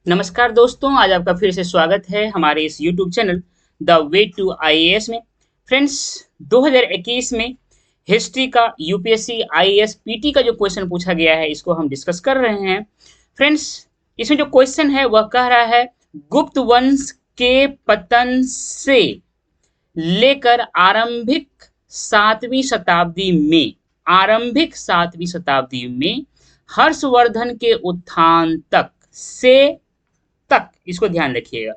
नमस्कार दोस्तों, आज आपका फिर से स्वागत है हमारे इस YouTube channel the way to IAS में। फ्रेंड्स, 2021 में हिस्ट्री का यूपीएससी आईएएस पीटी का जो क्वेश्चन पूछा गया है, इसको हम डिस्कस कर रहे हैं। फ्रेंड्स, इसमें जो क्वेश्चन है वह कह रहा है गुप्त वंश के पतन से लेकर आरंभिक 7वीं शताब्दी में हर्षवर्धन के उत्थान तक इसको ध्यान रखिएगा।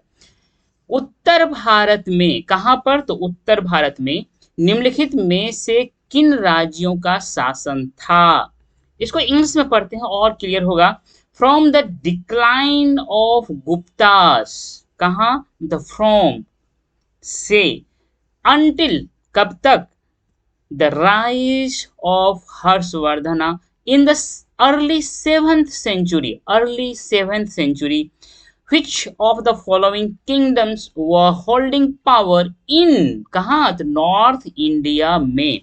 उत्तर भारत में कहां पर? तो उत्तर भारत में निम्नलिखित में से किन राज्यों का शासन था? इसको इंग्लिश में पढ़ते हैं और क्लियर होगा। From the decline of Guptas, कहां? द फ्रॉम से, अंटिल कब तक? The rise of Harshavardhan in the early seventh century which of the following kingdoms were holding power in, कहाँ? तो नॉर्थ इंडिया में।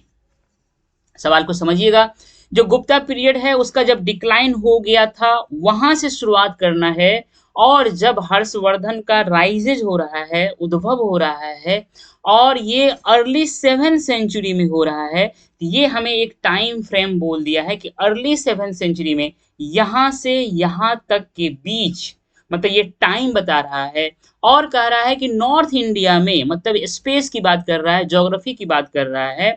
सवाल को समझिएगा। जो गुप्ता पीरियड है उसका जब डिक्लाइन हो गया था वहां से शुरुआत करना है, और जब हर्षवर्धन का राइजेज हो रहा है, उद्भव हो रहा है, और ये अर्ली 7th सेंचुरी में हो रहा है, ये हमें एक टाइम फ्रेम बोल दिया है कि अर्ली 7th सेंचुरी में यहां से यहां तक के बीच, मतलब ये टाइम बता रहा है। और कह रहा है कि नॉर्थ इंडिया में, मतलब स्पेस की बात कर रहा है, ज्योग्राफी की बात कर रहा है,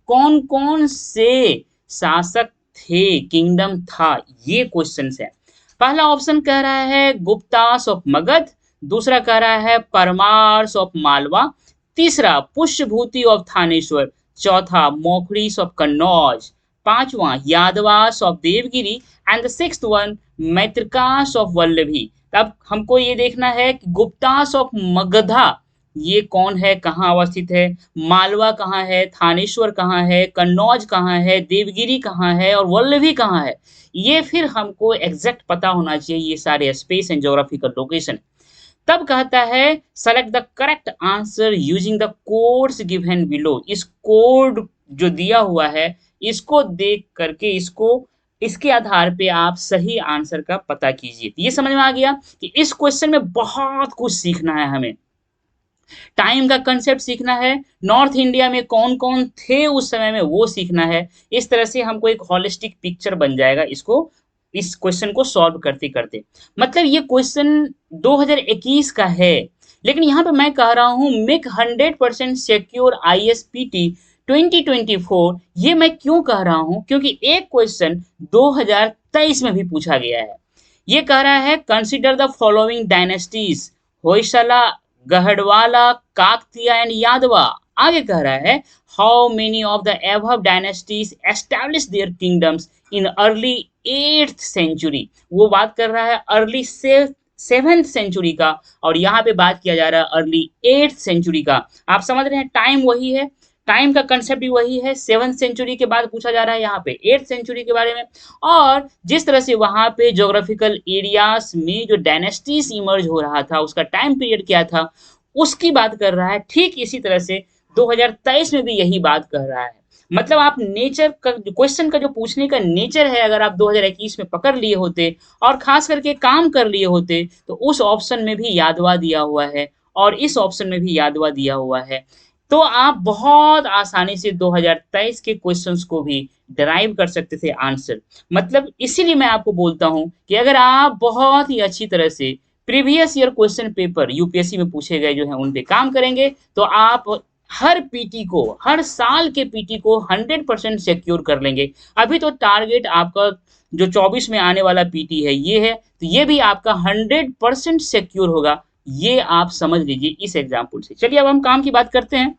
कौन कौन से शासक थे, किंगडम था, ये क्वेश्चन है। पहला ऑप्शन कह रहा है गुप्तास ऑफ मगध, दूसरा कह रहा है परमार्स ऑफ मालवा, तीसरा पुष्यभूति ऑफ थानेश्वर, चौथा मोखरीस ऑफ कन्नौज, पांचवा Yadavas of Devagiri, and the sixth one Maitrakas of Vallabhi. अब हमको ये देखना है कि गुप्तास ऑफ मगधा ये कौन है, कहाँ अवस्थित है, मालवा कहाँ है, थानेश्वर कहाँ है, कन्नौज कहाँ है, देवगिरी कहाँ है और वल्लभी कहाँ है। ये फिर हमको एग्जैक्ट पता होना चाहिए, ये सारे स्पेस एंड ज्योग्राफिकल लोकेशन। तब कहता है select the correct answer using the codes given below. इस कोड जो दिया हुआ है इसको देख करके इसके आधार पे आप सही आंसर का पता कीजिए। ये समझ में आ गया कि इस क्वेश्चन में बहुत कुछ सीखना है हमें। टाइम का कंसेप्ट सीखना है, नॉर्थ इंडिया में कौन कौन थे उस समय में वो सीखना है। इस तरह से हमको एक होलिस्टिक पिक्चर बन जाएगा इस क्वेश्चन को सॉल्व करते करते। मतलब ये क्वेश्चन 2021 का है, लेकिन यहाँ पे मैं कह रहा हूँ मेक 100% सिक्योर आईएसपीटी 2024। ये मैं क्यों कह रहा हूं? क्योंकि एक क्वेश्चन 2023 में भी पूछा गया है। ये कह रहा है consider the following dynasties, Hoysala, Gahadavala, Kakatiya and Yadava. आगे कह रहा है how many of the above dynasties establish their kingdoms in early 8th century. वो बात कर रहा है अर्ली 7th सेंचुरी का, और यहाँ पे बात किया जा रहा है अर्ली 8th सेंचुरी का। आप समझ रहे हैं, टाइम वही है, टाइम का कंसेप्ट भी वही है। 7th सेंचुरी के बाद पूछा जा रहा है यहाँ पे 8th सेंचुरी के बारे में, और जिस तरह से वहां पे ज्योग्राफिकल एरियाज में जो डायनेस्टीज इमर्ज हो रहा था उसका टाइम पीरियड क्या था उसकी बात कर रहा है। ठीक इसी तरह से 2023 में भी यही बात कर रहा है। मतलब आप नेचर का क्वेश्चन का जो पूछने का नेचर है, अगर आप 2021 में पकड़ लिए होते और खास करके काम कर लिए होते तो उस ऑप्शन में भी यादवा दिया हुआ है और इस ऑप्शन में भी यादवा दिया हुआ है, तो आप बहुत आसानी से 2023 के क्वेश्चंस को भी डराइव कर सकते थे आंसर। मतलब इसीलिए मैं आपको बोलता हूं कि अगर आप बहुत ही अच्छी तरह से previous year question paper UPSC में पूछे गए जो है उन पे काम करेंगे तो आप हर साल के पीटी को 100% सिक्योर कर लेंगे। अभी तो टारगेट आपका जो 24 में आने वाला पीटी है ये है, तो ये भी आपका 100% सिक्योर होगा। ये आप समझ लीजिए इस एग्जाम्पल से। चलिए अब हम काम की बात करते हैं।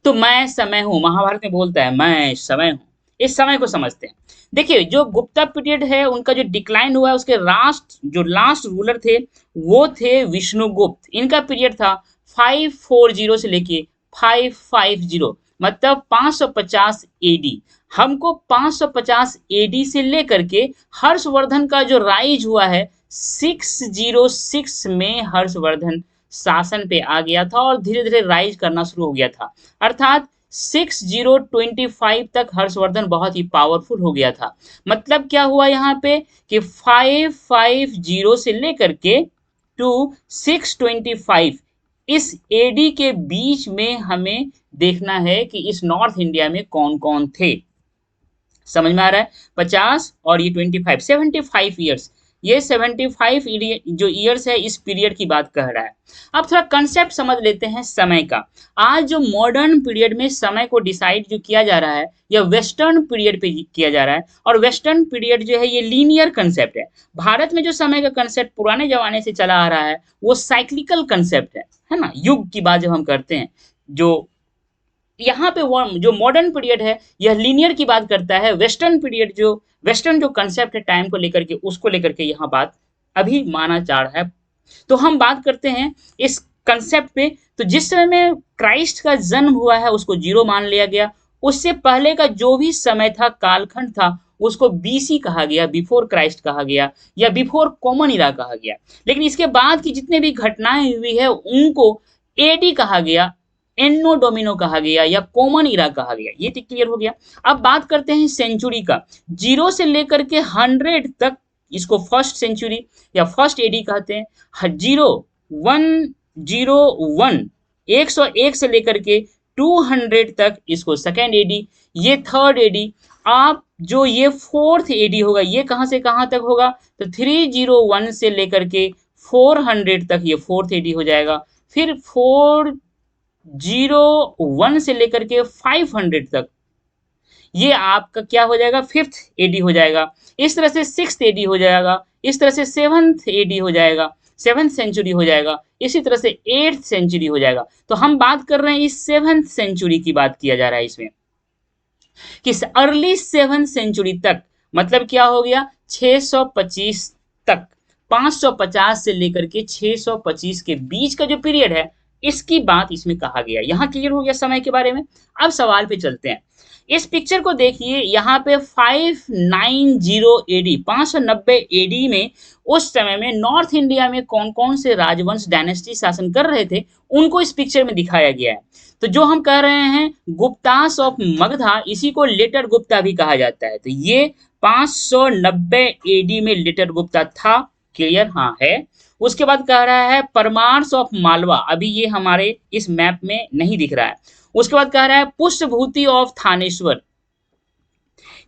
तो मैं समय हूं, महाभारत में बोलता है मैं समय हूं। इस समय को समझते हैं। देखिए जो गुप्ता पीरियड है उनका जो डिक्लाइन हुआ है उसके लास्ट रूलर थे वो थे विष्णुगुप्त। इनका पीरियड था 540 से लेके 550, मतलब 550 एडी। हमको 550 एडी से लेकर के हर्षवर्धन का जो राइज हुआ है 606 में हर्षवर्धन शासन पे आ गया था और धीरे धीरे राइज करना शुरू हो गया था। अर्थात 6025 तक हर्षवर्धन बहुत ही पावरफुल हो गया था। मतलब क्या हुआ यहाँ पे कि 550 से लेकर के टू 625 इस एडी के बीच में हमें देखना है कि इस नॉर्थ इंडिया में कौन कौन थे। समझ में आ रहा है? 50 और ये 25, 75 ईयर्स, ये 75 जो ईयर्स है इस पीरियड की बात कह रहा है। अब थोड़ा कंसेप्ट समझ लेते हैं समय का। आज जो मॉडर्न पीरियड में समय को डिसाइड जो किया जा रहा है या वेस्टर्न पीरियड पे किया जा रहा है, और वेस्टर्न पीरियड जो है ये लीनियर कंसेप्ट है। भारत में जो समय का कंसेप्ट पुराने जमाने से चला आ रहा है वो साइक्लिकल कंसेप्ट है ना। युग की बात जब हम करते हैं, जो यहाँ पे जो मॉडर्न पीरियड है यह लीनियर की बात करता है। वेस्टर्न पीरियड जो वेस्टर्न जो कंसेप्ट है टाइम को लेकर के, उसको लेकर के यहाँ बात अभी माना जा रहा है। तो हम बात करते हैं इस कंसेप्ट पे। तो जिस समय में क्राइस्ट का जन्म हुआ है उसको जीरो मान लिया गया। उससे पहले का जो भी समय था, कालखंड था, उसको बीसी कहा गया, बिफोर क्राइस्ट कहा गया, या बिफोर कॉमन इरा कहा गया। लेकिन इसके बाद की जितने भी घटनाएं हुई है उनको एडी कहा गया, एनो डोमिनो कहा गया, या कॉमन इरा कहा गया। ये तो क्लियर हो गया। अब बात करते हैं सेंचुरी का। 0 से लेकर के 100 तक इसको फर्स्ट सेंचुरी या फर्स्ट एडी कहते हैं। 101 101 से लेकर के 200 तक इसको सेकेंड एडी, ये थर्ड एडी। आप जो ये फोर्थ एडी होगा ये कहां से कहां तक होगा? तो 301 से लेकर के 400 तक ये फोर्थ एडी हो जाएगा। फिर 401 से लेकर के 500 तक ये आपका क्या हो जाएगा? फिफ्थ एडी हो जाएगा। इस तरह से सिक्स्थ एडी हो जाएगा। इस तरह से सेवंथ एडी हो जाएगा, सेवंथ सेंचुरी हो जाएगा। इसी तरह से एट्थ सेंचुरी हो जाएगा। तो हम बात कर रहे हैं इस सेवंथ सेंचुरी की बात किया जा रहा है इसमें, कि अर्ली सेवंथ सेंचुरी तक। मतलब क्या हो गया? 625 तक, 550 से लेकर के 625 के बीच का जो पीरियड है इसकी बात इसमें कहा गया। यहां क्लियर हो गया समय के बारे में। अब सवाल पे चलते हैं। इस पिक्चर को देखिए, यहाँ पे 590 एडी, 590 एडी में उस समय में नॉर्थ इंडिया में कौन कौन से राजवंश डायनेस्टी शासन कर रहे थे उनको इस पिक्चर में दिखाया गया है। तो जो हम कह रहे हैं गुप्तास ऑफ मगधा, इसी को लेटर गुप्ता भी कहा जाता है। तो ये 590 एडी में लेटर गुप्ता था। क्लियर? हाँ है। उसके बाद कह रहा है परमार्स ऑफ मालवा, अभी ये हमारे इस मैप में नहीं दिख रहा है। उसके बाद कह रहा है पुष्पभूति ऑफ थानेश्वर,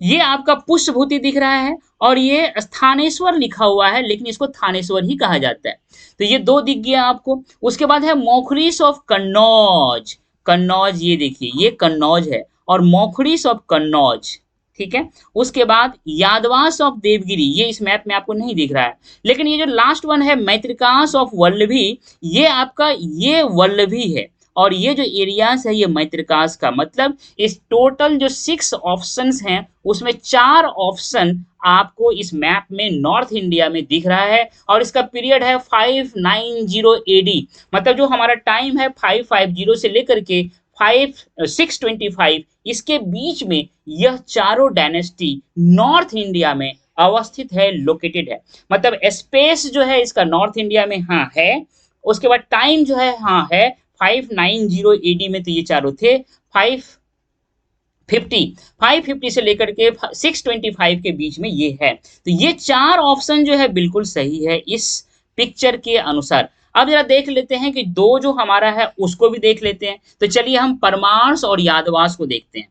ये आपका पुष्पभूति दिख रहा है और ये स्थानेश्वर लिखा हुआ है, लेकिन इसको थानेश्वर ही कहा जाता है। तो ये दो दिख गया आपको। उसके बाद है मोखरीस ऑफ कन्नौज, कन्नौज ये देखिए ये कन्नौज है, और मोखरीस ऑफ कन्नौज, ठीक है। उसके बाद यादवास ऑफ देवगिरी, ये इस मैप में आपको नहीं दिख रहा है। लेकिन ये जो लास्ट वन है मैत्रिकास ऑफ वल्लभी, ये आपका ये वल्लभी है, और ये जो एरियाज है ये मैत्रिकास का। मतलब इस टोटल जो 6 ऑप्शंस हैं उसमें 4 ऑप्शन आपको इस मैप में नॉर्थ इंडिया में दिख रहा है, और इसका पीरियड है 590 एडी। मतलब जो हमारा टाइम है 550 से लेकर के 625, इसके बीच में यह चारों डायनेस्टी नॉर्थ इंडिया में अवस्थित है, लोकेटेड है। मतलब स्पेस जो है इसका नॉर्थ इंडिया में हाँ है। उसके बाद टाइम जो है हाँ है 590 एडी में, तो ये चारों थे। 550 से लेकर के 625 के बीच में ये है। तो ये 4 ऑप्शन जो है बिल्कुल सही है इस पिक्चर के अनुसार। अब जरा देख लेते हैं कि दो जो हमारा है उसको भी देख लेते हैं। तो चलिए हम परमार्स और यादवास को देखते हैं।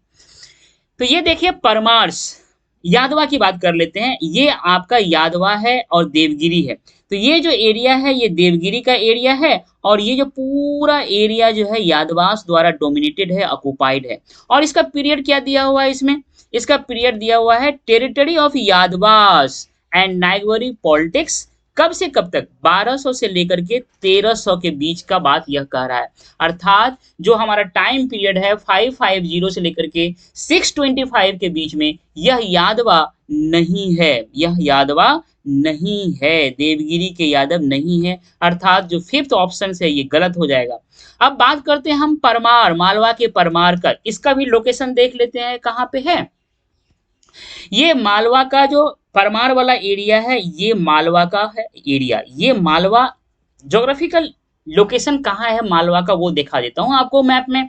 तो ये देखिए परमार्स, यादवा की बात कर लेते हैं। ये आपका यादवा है और देवगिरी है। तो ये जो एरिया है ये देवगिरी का एरिया है, और ये जो पूरा एरिया जो है यादवास द्वारा डोमिनेटेड है, ऑक्युपाइड है। और इसका पीरियड क्या दिया हुआ है इसमें? इसका पीरियड दिया हुआ है territory of Yadavas and Nagavari politics. कब से कब तक? 1200 से लेकर के 1300 के बीच का बात यह कह रहा है। अर्थात जो हमारा टाइम पीरियड है 550 से लेकर के 625 के बीच में, यह यादवा नहीं है, यह यादवा नहीं है, देवगिरी के यादव नहीं है। अर्थात जो फिफ्थ ऑप्शन है ये गलत हो जाएगा। अब बात करते हैं हम परमार, मालवा के परमार का। इसका भी लोकेशन देख लेते हैं कहाँ पे है। ये मालवा का जो परमार वाला एरिया है ये मालवा का है एरिया। ये मालवा ज्योग्राफिकल लोकेशन कहाँ है मालवा का वो दिखा देता हूँ आपको मैप में।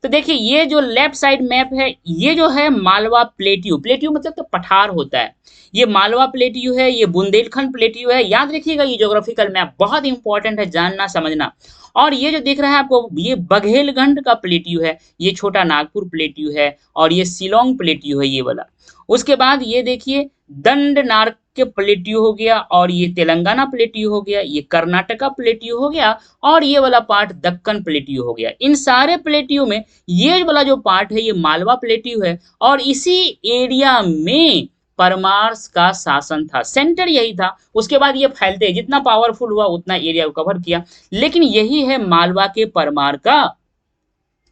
तो देखिए ये जो लेफ्ट साइड मैप है ये जो है मालवा प्लेट्यू, प्लेट्यू मतलब तो पठार होता है, ये मालवा प्लेट्यू है, ये बुंदेलखंड प्लेट्यू है। याद रखिएगा ये ज्योग्राफिकल मैप बहुत इंपॉर्टेंट है, जानना समझना। और ये जो दिख रहा है आपको ये बघेलखंड का प्लेट्यू है, ये छोटा नागपुर प्लेट्यू है, और ये शिलोंग प्लेट्यू है ये वाला। उसके बाद ये देखिए दंडनार्क के प्लेट्यू हो गया, और ये तेलंगाना प्लेट्यू हो गया, ये कर्नाटका प्लेट्यू हो गया, और ये वाला पार्ट दक्कन प्लेट्यू हो गया। इन सारे प्लेट्यू में ये वाला जो पार्ट है ये मालवा प्लेट्यू है, और इसी एरिया में परमार का शासन था, सेंटर यही था। उसके बाद ये फैलते जितना पावरफुल हुआ उतना एरिया को कवर किया, लेकिन यही है मालवा के परमार का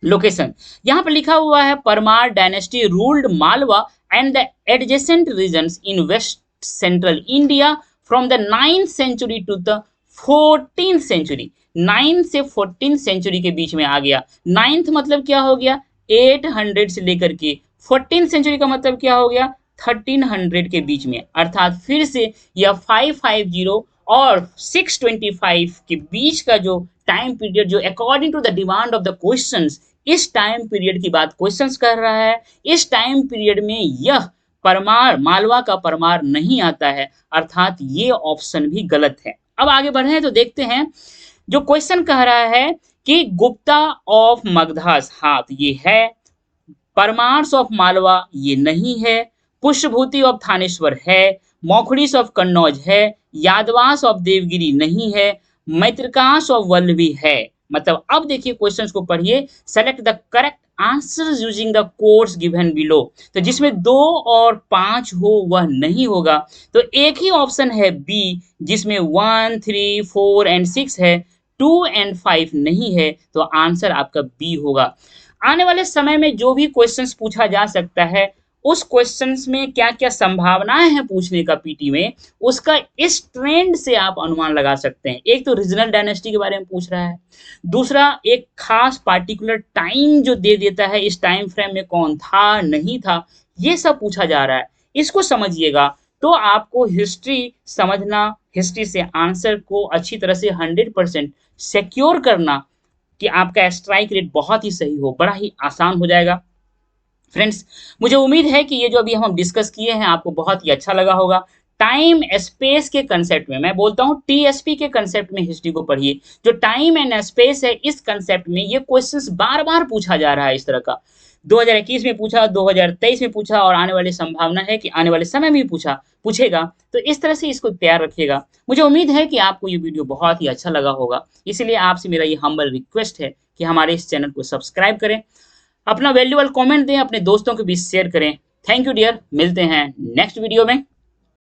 लोकेशन। यहां पर लिखा हुआ है Parmar dynasty ruled Malwa and the adjacent regions in west central India from the 9th century to the 14th century. 9th से 14th सेंचुरी के बीच में आ गया। 9th मतलब क्या हो गया 800 से लेकर के 14th सेंचुरी का मतलब क्या हो गया 1300 के बीच में, अर्थात फिर से यह 550 और 625 के बीच का जो टाइम पीरियड, जो according to the demand of the questions इस टाइम पीरियड की बात क्वेश्चंस कर रहा है। इस टाइम पीरियड में यह परमार, मालवा का परमार नहीं आता है, अर्थात ये ऑप्शन भी गलत है। अब आगे बढ़े तो देखते हैं जो क्वेश्चन कह रहा है कि गुप्ता ऑफ मगधास, हाँ तो ये है। परमार्स ऑफ मालवा ये नहीं है। पुष्पभूति ऑफ थानेश्वर है। मौखड़ीस ऑफ कन्नौज है। यादवास ऑफ देवगिरी नहीं है। मैत्रिकांश ऑफ वल्लभी है। मतलब अब देखिए क्वेश्चंस को पढ़िए। Select the correct answers using the codes given below. तो जिसमें 2 और 5 हो वह नहीं होगा, तो एक ही ऑप्शन है बी जिसमें 1, 3, 4 एंड 6 है, 2 एंड 5 नहीं है, तो आंसर आपका बी होगा। आने वाले समय में जो भी क्वेश्चंस पूछा जा सकता है उस क्वेश्चंस में क्या क्या संभावनाएं हैं पूछने का पीटी में, उसका इस ट्रेंड से आप अनुमान लगा सकते हैं। एक तो रीजनल डायनेस्टी के बारे में पूछ रहा है, दूसरा एक खास पार्टिकुलर टाइम जो दे देता है, इस टाइम फ्रेम में कौन था नहीं था, ये सब पूछा जा रहा है। इसको समझिएगा तो आपको हिस्ट्री समझना, हिस्ट्री से आंसर को अच्छी तरह से 100% सिक्योर करना कि आपका स्ट्राइक रेट बहुत ही सही हो, बड़ा ही आसान हो जाएगा। फ्रेंड्स, मुझे उम्मीद है कि ये जो अभी हम डिस्कस किए हैं आपको बहुत ही अच्छा लगा होगा। टाइम स्पेस के कंसेप्ट में मैं बोलता हूँ टीएसपी के कंसेप्ट में हिस्ट्री को पढ़िए। जो टाइम एंड स्पेस है इस कंसेप्ट में ये क्वेश्चंस बार बार पूछा जा रहा है इस तरह का। 2021 में पूछा, 2023 में पूछा, और आने वाली संभावना है कि आने वाले समय में भी पूछेगा। तो इस तरह से इसको तैयार रखिएगा। मुझे उम्मीद है कि आपको ये वीडियो बहुत ही अच्छा लगा होगा, इसलिए आपसे मेरा ये हम्बल रिक्वेस्ट है कि हमारे इस चैनल को सब्सक्राइब करें, अपना वैल्यूएबल कमेंट दें, अपने दोस्तों के बीच शेयर करें। थैंक यू डियर, मिलते हैं नेक्स्ट वीडियो में।